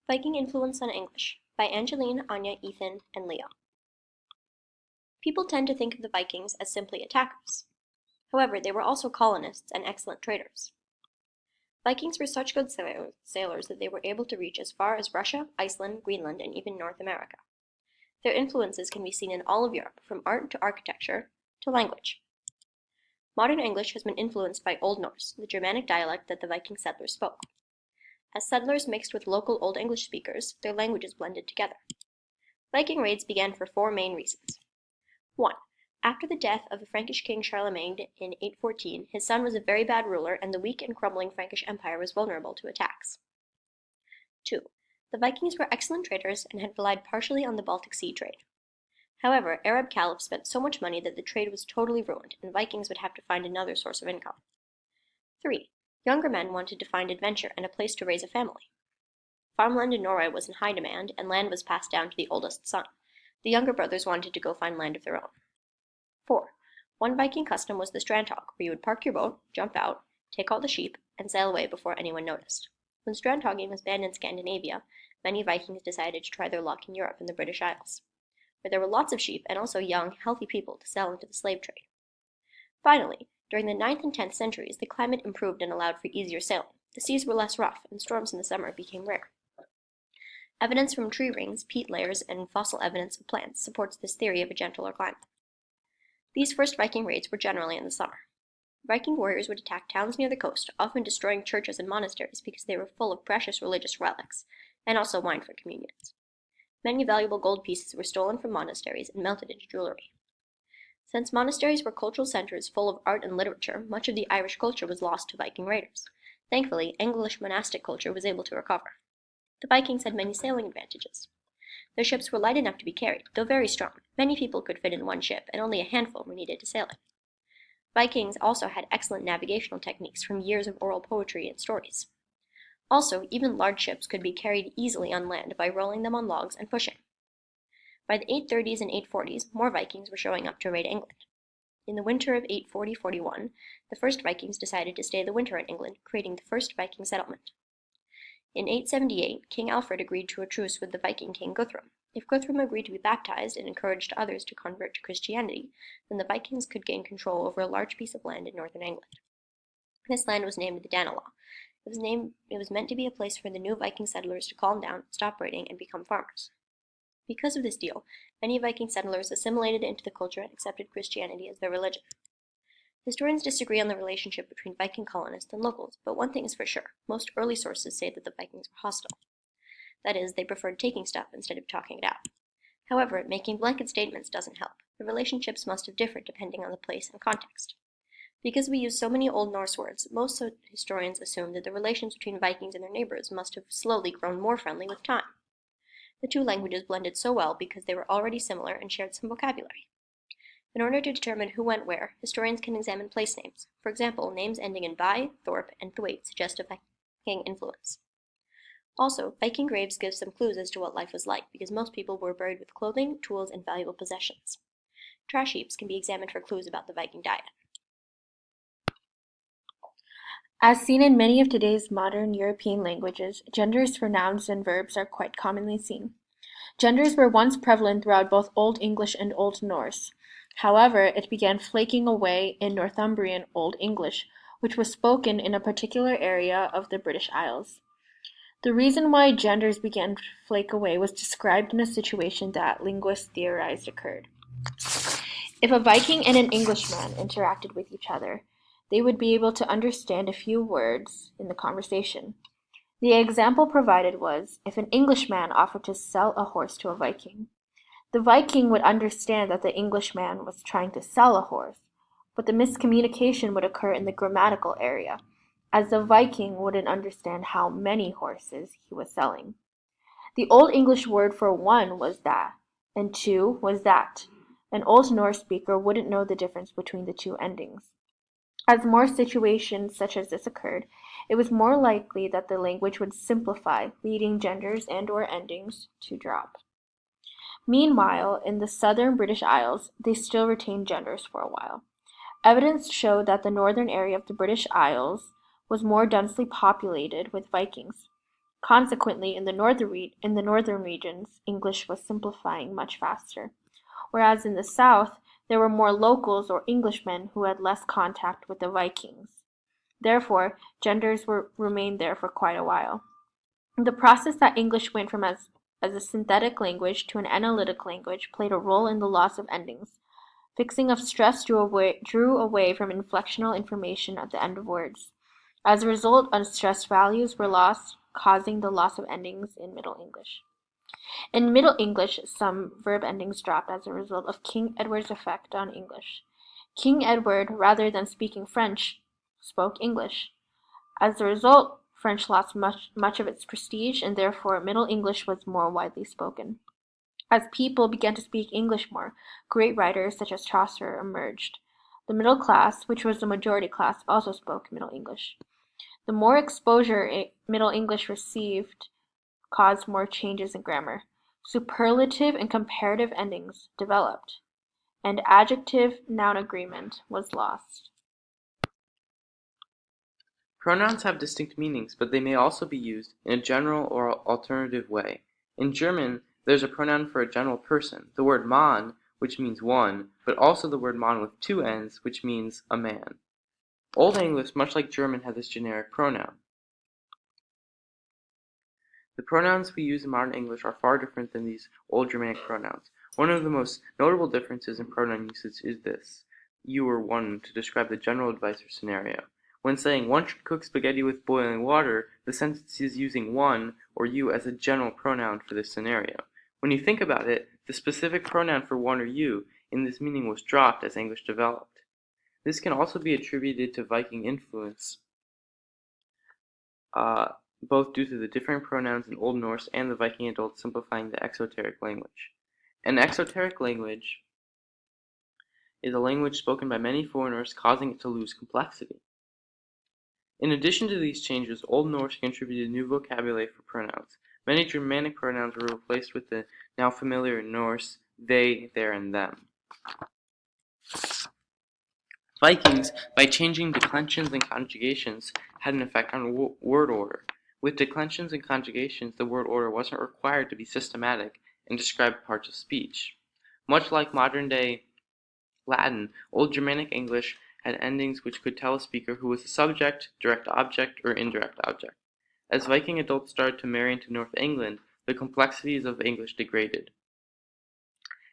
Viking Influence on English by Angeline, Anya, Ethan, and Leo. People tend to think of the Vikings as simply attackers. However, they were also colonists and excellent traders. Vikings were such good sailors that they were able to reach as far as Russia, Iceland, Greenland, and even North America. Their influences can be seen in all of Europe, from art to architecture to language. Modern English has been influenced by Old Norse, the Germanic dialect that the Viking settlers spoke. As settlers mixed with local Old English speakers, their languages blended together. Viking raids began for four main reasons. 1. After the death of the Frankish king Charlemagne in 814, his son was a very bad ruler, and the weak and crumbling Frankish Empire was vulnerable to attacks. 2. The Vikings were excellent traders and had relied partially on the Baltic Sea trade. However, Arab caliphs spent so much money that the trade was totally ruined, and Vikings would have to find another source of income. 3. Younger men wanted to find adventure and a place to raise a family. Farmland in Norway was in high demand, and land was passed down to the oldest son. The younger brothers wanted to go find land of their own. 4. One Viking custom was the strandhog, where you would park your boat, jump out, take all the sheep, and sail away before anyone noticed. When strandhogging was banned in Scandinavia, many Vikings decided to try their luck in Europe and the British Isles, where there were lots of sheep and also young, healthy people to sell into the slave trade. Finally, during the 9th and 10th centuries, the climate improved and allowed for easier sailing. The seas were less rough, and storms in the summer became rare. Evidence from tree rings, peat layers, and fossil evidence of plants supports this theory of a gentler climate. These first Viking raids were generally in the summer. Viking warriors would attack towns near the coast, often destroying churches and monasteries because they were full of precious religious relics, and also wine for communions. Many valuable gold pieces were stolen from monasteries and melted into jewelry. Since monasteries were cultural centers full of art and literature, much of the Irish culture was lost to Viking raiders. Thankfully, English monastic culture was able to recover. The Vikings had many sailing advantages. Their ships were light enough to be carried, though very strong. Many people could fit in one ship, and only a handful were needed to sail it. Vikings also had excellent navigational techniques from years of oral poetry and stories. Also, even large ships could be carried easily on land by rolling them on logs and pushing. By the 830s and 840s, more Vikings were showing up to raid England. In the winter of 840-41, the first Vikings decided to stay the winter in England, creating the first Viking settlement. In 878, King Alfred agreed to a truce with the Viking king Guthrum. If Guthrum agreed to be baptized and encouraged others to convert to Christianity, then the Vikings could gain control over a large piece of land in northern England. This land was named the Danelaw. It was meant to be a place for the new Viking settlers to calm down, stop raiding, and become farmers. Because of this deal, many Viking settlers assimilated into the culture and accepted Christianity as their religion. Historians disagree on the relationship between Viking colonists and locals, but one thing is for sure: most early sources say that the Vikings were hostile. That is, they preferred taking stuff instead of talking it out. However, making blanket statements doesn't help. The relationships must have differed depending on the place and context. Because we use so many Old Norse words, most historians assume that the relations between Vikings and their neighbors must have slowly grown more friendly with time. The two languages blended so well because they were already similar and shared some vocabulary. In order to determine who went where, historians can examine place names. For example, names ending in by, thorpe, and thwaite suggest a Viking influence. Also, Viking graves give some clues as to what life was like, because most people were buried with clothing, tools, and valuable possessions. Trash heaps can be examined for clues about the Viking diet. As seen in many of today's modern European languages, genders for nouns and verbs are quite commonly seen. Genders were once prevalent throughout both Old English and Old Norse. However, it began flaking away in Northumbrian Old English, which was spoken in a particular area of the British Isles. The reason why genders began to flake away was described in a situation that linguists theorized occurred. If a Viking and an Englishman interacted with each other, they would be able to understand a few words in the conversation. The example provided was, if an Englishman offered to sell a horse to a Viking, the Viking would understand that the Englishman was trying to sell a horse, but the miscommunication would occur in the grammatical area, as the Viking wouldn't understand how many horses he was selling. The Old English word for one was that, and two was that. An Old Norse speaker wouldn't know the difference between the two endings. As more situations such as this occurred, it was more likely that the language would simplify, leading genders and/or endings to drop. Meanwhile, in the southern British Isles, they still retained genders for a while. Evidence showed that the northern area of the British Isles was more densely populated with Vikings. Consequently, in the northern regions, English was simplifying much faster, whereas in the south, there were more locals or Englishmen who had less contact with the Vikings. Therefore, genders remained there for quite a while. The process that English went from as a synthetic language to an analytic language played a role in the loss of endings. Fixing of stress drew away from inflectional information at the end of words. As a result, unstressed values were lost, causing the loss of endings in Middle English. In Middle English, some verb endings dropped as a result of King Edward's effect on English. King Edward, rather than speaking French, spoke English. As a result, French lost much of its prestige, and therefore Middle English was more widely spoken. As people began to speak English more, great writers such as Chaucer emerged. The middle class, which was the majority class, also spoke Middle English. The more exposure Middle English received caused more changes in grammar. Superlative and comparative endings developed, and adjective-noun agreement was lost. Pronouns have distinct meanings, but they may also be used in a general or alternative way. In German, there's a pronoun for a general person, the word Mann, which means one, but also the word Mann with two N's, which means a man. Old English, much like German, had this generic pronoun. The pronouns we use in modern English are far different than these old Germanic pronouns. One of the most notable differences in pronoun usage is this: you or one to describe the general advice or scenario. When saying one should cook spaghetti with boiling water, the sentence is using one or you as a general pronoun for this scenario. When you think about it, the specific pronoun for one or you in this meaning was dropped as English developed. This can also be attributed to Viking influence, both due to the different pronouns in Old Norse and the Viking adults simplifying the exoteric language. An exoteric language is a language spoken by many foreigners, causing it to lose complexity. In addition to these changes, Old Norse contributed new vocabulary for pronouns. Many Germanic pronouns were replaced with the now familiar Norse they, their, and them. Vikings, by changing declensions and conjugations, had an effect on word order. With declensions and conjugations, the word order wasn't required to be systematic and describe parts of speech. Much like modern-day Latin, Old Germanic English had endings which could tell a speaker who was the subject, direct object, or indirect object. As Viking adults started to marry into North England, the complexities of English degraded.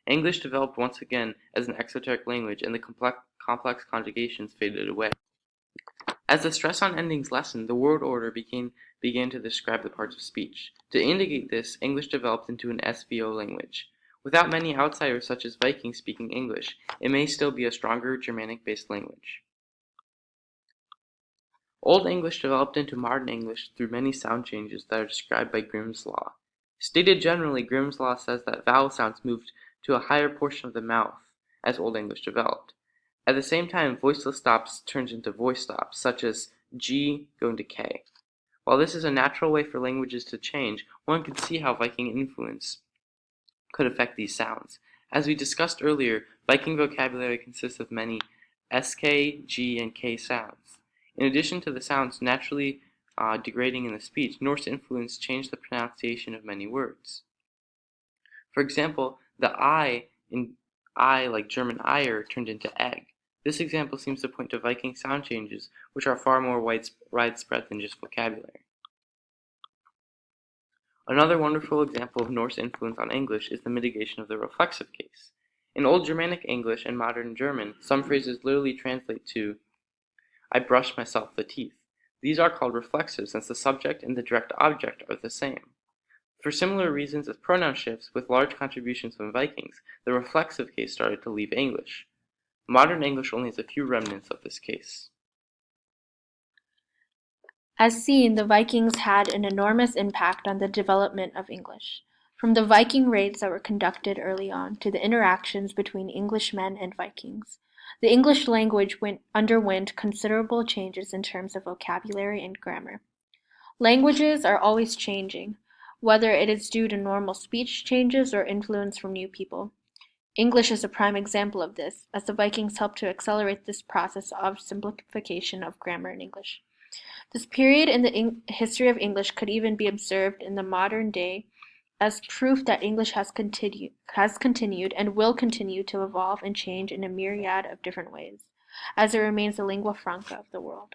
English developed once again as an exoteric language, and the complex conjugations faded away. As the stress on endings lessened, the word order began to describe the parts of speech. To indicate this, English developed into an SVO language. Without many outsiders such as Vikings speaking English, it may still be a stronger Germanic-based language. Old English developed into modern English through many sound changes that are described by Grimm's law. Stated generally, Grimm's law says that vowel sounds moved to a higher portion of the mouth as Old English developed. At the same time, voiceless stops turns into voice stops, such as G going to K. While this is a natural way for languages to change, one can see how Viking influence could affect these sounds. As we discussed earlier, Viking vocabulary consists of many SK, G, and K sounds. In addition to the sounds naturally degrading in the speech, Norse influence changed the pronunciation of many words. For example, the I in I, like German Eier, turned into egg. This example seems to point to Viking sound changes, which are far more widespread than just vocabulary. Another wonderful example of Norse influence on English is the mitigation of the reflexive case. In Old Germanic English and Modern German, some phrases literally translate to I brushed myself the teeth. These are called reflexive since the subject and the direct object are the same. For similar reasons as pronoun shifts, with large contributions from Vikings, the reflexive case started to leave English. Modern English only has a few remnants of this case. As seen, the Vikings had an enormous impact on the development of English. From the Viking raids that were conducted early on to the interactions between Englishmen and Vikings, the English language underwent considerable changes in terms of vocabulary and grammar. Languages are always changing, whether it is due to normal speech changes or influence from new people. English is a prime example of this, as the Vikings helped to accelerate this process of simplification of grammar in English. This period in the history of English could even be observed in the modern day as proof that English has continued and will continue to evolve and change in a myriad of different ways, as it remains the lingua franca of the world.